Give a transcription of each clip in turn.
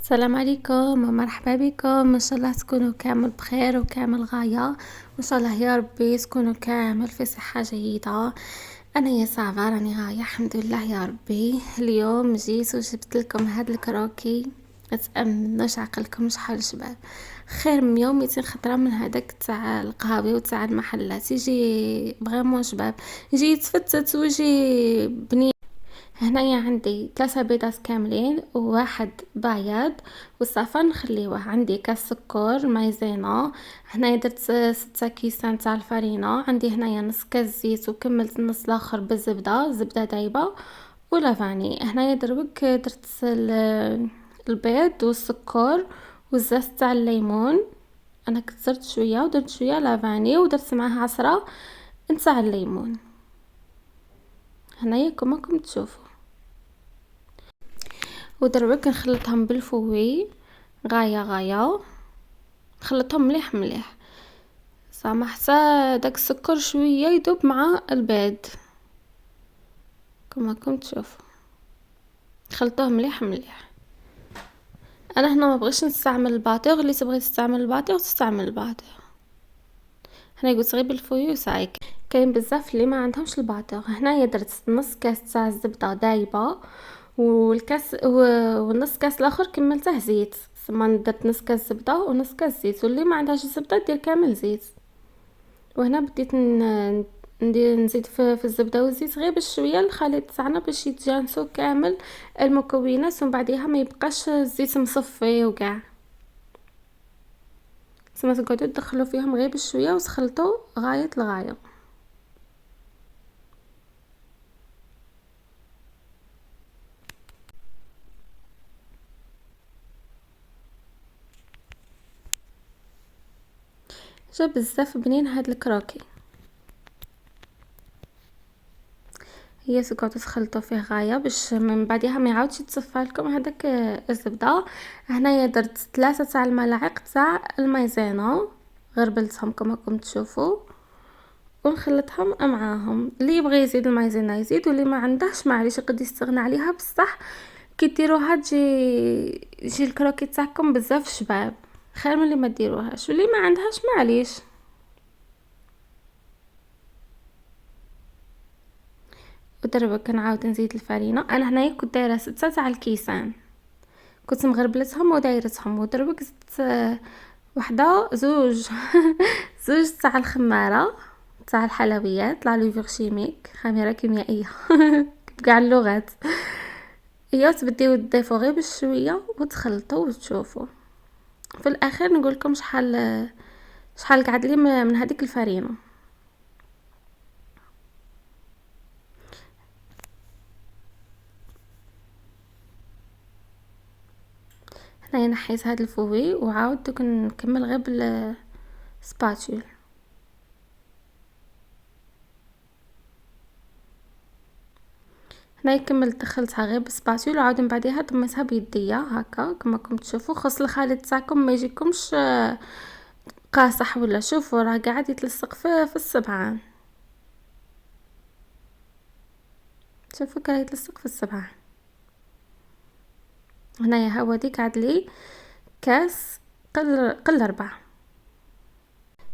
السلام عليكم ومرحبا بكم. ان شاء الله تكونوا كامل بخير وكامل غاية، وان شاء الله يا ربي تكونوا كامل في صحة جيدة. انا يا سافا راني غاية الحمد لله يا ربي. اليوم جيت وجبت لكم هاد الكروكي، ما تامنوش عقلكم شحال شباب، خير من يوم 200 خطره من هذاك تاع القهاوي وتاع المحلات. يجي فريمون شباب، يجي يتفتت ويجي بنين. هنايا عندي 3 بيضات كاملين وواحد بياض والصفا نخليوه. عندي كاس سكر مايزينا. هنايا درت 6 كيسان تاع الفرينه. عندي هنايا نص كاس زيت وكملت النص الاخر بالزبده، زبده دايبه ولافاني. هنايا دروك درت البيض والسكر والزاز تاع الليمون. انا كثرت شويه ودرت شويه لافاني ودرت معاها عصره نتاع الليمون. هنايا كما راكم تشوفوا، ودروك نخلطهم بالفوي غايه غايه، نخلطهم مليح مليح زعما حتى داك السكر شويه يذوب مع البيض. كما راكم تشوفوا خلطوه مليح مليح. انا هنا ما بغيتش نستعمل الباتور، اللي تبغي تستعمل الباتور تستعمل الباتور. هنا قلت غير بالفوي وصايك. كاين بزاف اللي ما عندهمش الباتور. هنايا درت نص كاس تاع الزبده دايبه والكاس والنص كاس الاخر كملته زيت. ثم درت نص كاس زبده ونص كاس زيت، واللي ما عندهاش الزبده دير كامل زيت. وهنا بديت ندير نزيد في الزبده والزيت غير بشويه الخليط تاعنا باش يتجانسوا كامل المكونات، ومن بعدها ما يبقاش الزيت مصفي وكاع. ثم تقعدوا تدخلوا فيهم غير بشويه وتخلطوا غايه الغايه. جا بزاف بنين هاد الكروكي. هي تقعدوا تخلطوا فيه غايه باش من بعدها ما يعاودش يتصفى لكم هذاك الزبده. هنايا درت 3 تاع الملاعق تاع المايزينا، غربلتهم كما راكم تشوفوا ونخلطهم معاهم. اللي يبغي يزيد المايزينا يزيد، واللي ما عندهش معليش يقدر يستغنى عليها. بصح كي ديروها تجي الكروكي تاعكم بزاف شباب، خير من اللي ما ديروهاش. واللي ما عندهاش معليش. ودربا كنعاود نزيد الفرينه. انا هنايا كنت دايره 6 تاع الكيسان، كنت مغربلتهم ودايرتهم. ودربك زدت وحده زوج زوج تاع الخماره تاع الحلويات لا لوفر شيميك، خميره كيميائيه كاع اللغات. هي تبديو تضيفوا غير بشويه وتخلطوا وتشوفوا. في الاخير نقول لكم شحال قعد لي من هذيك الفرينه. هنايا نحيت هاد الفوي وعاود دوك نكمل غير بالسباتول. هنايا كملت دخلتها غير بالسباتول وعاود من بعدها طميتها بيديا هكا كما راكم تشوفوا. خاص الخليط تاعكم ما يجيكمش قاصح ولا. شوفوا راه قاعد يتلصق في السبعان. شوفوا قاعد يتلصق في السبعان. هنايا هو ديك عاد لي كاس قل 4.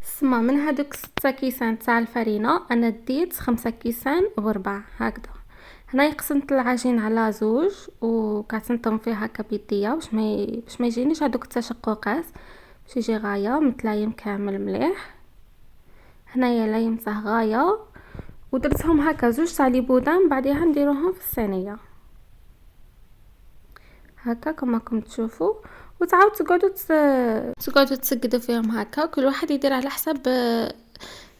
سما من هادوك 6 كيسان تاع الفرينه انا ديت 5 كيسان وربع هكذا. هنايا قسمت العجين على زوج وكعصنتهم فيها هكا بيديا باش ما يجينيش هادوك التشققات، باش يجي غايه متلايم كامل مليح. هنايا لايمته غايه ودرتهم هكا زوج تاع لي بودان، بعدها نديروهم في الصينيه هكا كما راكم تشوفوا. وتعاود تقعدوا تسقدوا فيهم هكا. كل واحد يدير على حسب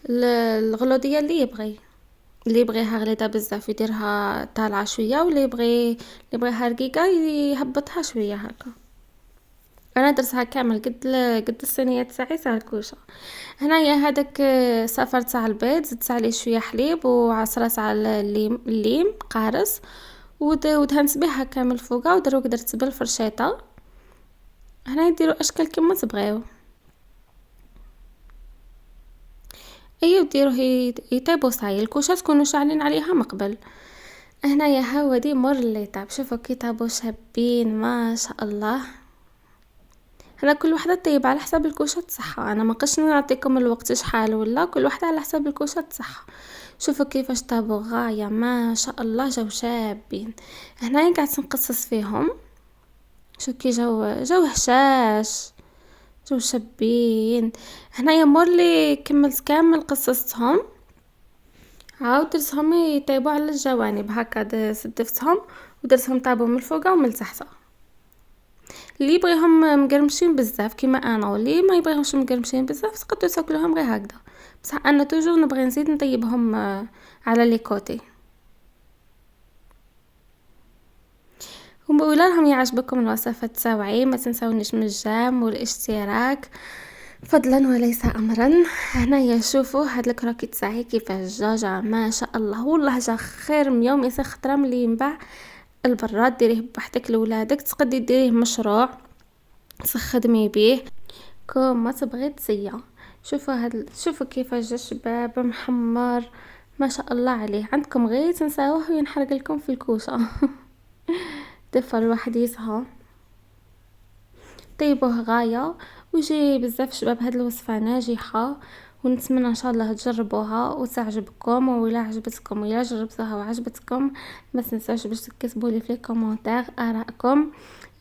الغلوديه اللي يبغي. اللي يبغيها غليظه بزاف يديرها طالعه شويه، واللي يبغيها رقيقه يهبطها شويه هكا. انا درتها كامل قد الصينيه تاعي تاع الكوشه. هنايا هذاك صفر تاع البيض زدت عليه شويه حليب وعصره تاع الليم قارص ودهنت بها كامل فوقها. ودروك درت بالفرشيطه. هنا ديروا اشكال كما تبغيو. ايوا ديروه يطيبوا صاي. الكوشه تكونوا شاعلين عليها مقبل. هنايا هاودي مور اللي طاب. شوفوا كي طابوا شابين ما شاء الله. هنا كل وحده طيب على حسب الكوشه تصحى. انا ما قش نعطيكم الوقت شحال ولا كل وحده على حسب الكوشه تصحى. شوفوا كيفاش طابوا غايه ما شاء الله، جو شابين. هنايا قاعد نقصص فيهم. شو كي جو هشاش، جو شابين. هنايا مورلي كملت كامل قصصتهم، عاود درتهم يطيبوا على الجوانب هكا، سدفتهم ودرتهم طابوا من الفوق ومن التحت. اللي يبغيهم مقرمشين بزاف كيما انا، واللي ما يبغيهمش مقرمشين بزاف تقدروا تاكلوهم غير هكذا. بصح انا توجور نبغي نزيد نطيبهم على لي كوتي. ولا راهم يعجبكم الوصفات تاوعي ما تنسونيش من الجام والاشتراك فضلا وليس امرا. هنايا شوفوا هاد الكروكي تاعي كيفاش جا ما شاء الله، والله جا خير من يوم يسخ خطره ملي ينباع البراد. ديريه بوحدك لولادك، تقدري ديريه مشروع تخدمي بيه كوم ما تبغي تسيا. شوفوا كيفاش جا شباب محمر ما شاء الله عليه. عندكم غير تنساوه وينحرق لكم في الكوشه. دفا الواحد يسهى طيبوه غايه. ويجي بزاف شباب هاد الوصفه ناجحه، ونتمنى ان شاء الله تجربوها وتعجبكم. ولا عجبتكم ولا جربتوها وعجبتكم ما تنساوش باش تكتبوا لي في الكومونتير ارائكم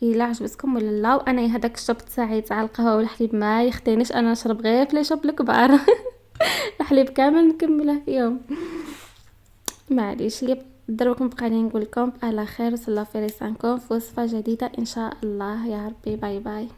الا عجبتكم ولا لا. وانا هذاك الشوب تاعي تاع القهوه والحليب ما يخدينيش، انا نشرب غير في لي شوب الكبار. الحليب كامل نكمله فيهم. معليش اللي دروكم بقى نقول لكم على خير، وصلى في رسانكم في وصفه جديده ان شاء الله يا ربي. باي باي.